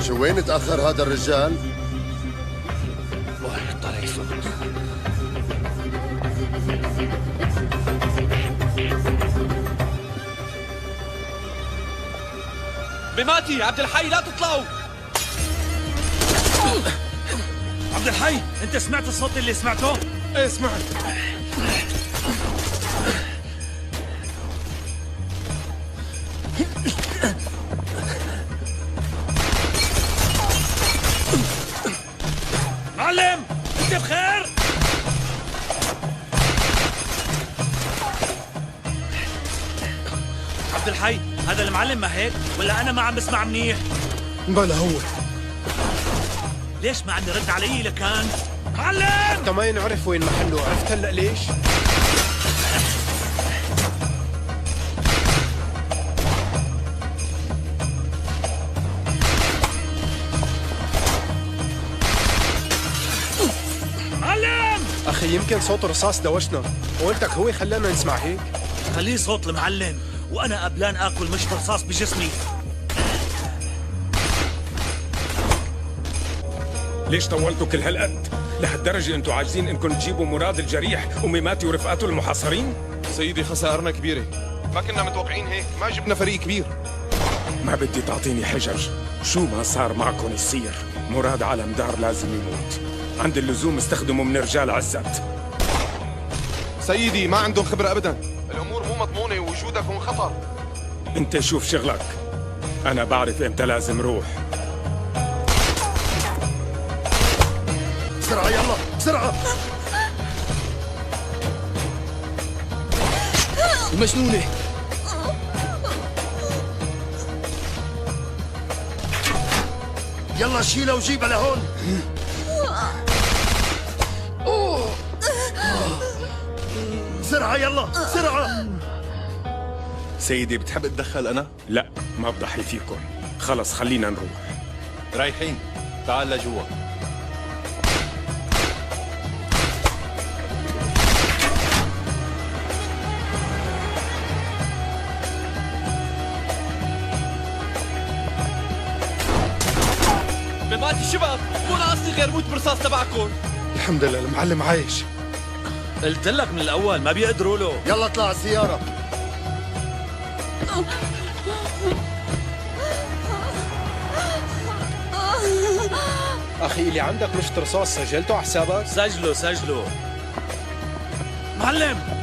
شو وين تأخر هذا الرجال؟ والله طلع صوت. بماتي عبد الحي لا تطلعوا. عبد الحي انت سمعت الصوت اللي سمعته؟ ايه سمعت. معلم انت بخير؟ عبد الحي هذا المعلم ما هيك ولا انا ما عم بسمع منيح؟ بلا هو. ليش ما عم يرد علي لكان؟ معلم انت ما ينعرف وين محله، عرفت هلا ليش؟ معلم اخي يمكن صوت رصاص دوشنا، قولتك هو خلانا نسمع هيك. خليه صوت المعلم وانا قبلان اكل مشط رصاص بجسمي. ليش طولتوا كل هالقد؟ لهالدرجة انتوا عاجزين انكم تجيبوا مراد الجريح وميماتي ورفقاته المحاصرين؟ سيدي خسائرنا كبيرة، ما كنا متوقعين هيك، ما جبنا فريق كبير. ما بدي تعطيني حجج، شو ما صار معكم يصير، مراد علمدار لازم يموت. عند اللزوم استخدموا من رجال عزت. سيدي ما عندهم خبرة أبدا، الأمور مو مضمونة ووجودك هون خطر. انت شوف شغلك، انا بعرف امتى لازم روح. بسرعة يلا بسرعة. المجنونة يلا شيلها وجيبها لهون. بسرعة يلا بسرعة. سيدي بتحب اتدخل أنا؟ لا ما بضحي فيكم، خلص خلينا نروح. رايحين، تعال لجوا. بماتي شباب، مو ناقصني غير موت برصاص تبعكم. الحمد لله المعلم عايش. قلت لك من الاول ما بيقدروا له. يلا اطلع على السيارة. اخي اللي عندك مشط رصاص سجلته على حسابك؟ سجلوا معلم.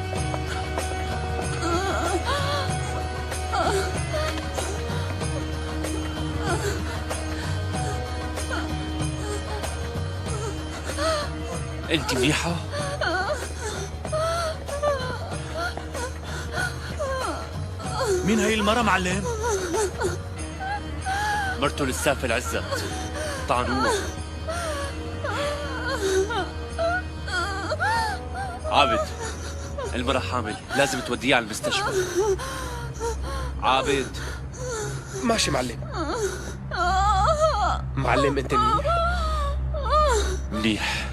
انت منيحة؟ مين هي المرة معلم؟ مرته للسافل عزت طعنوه. عابد المرة حامل، لازم توديها على المستشفى. عابد ماشي معلم. معلم انت منيح؟ منيح.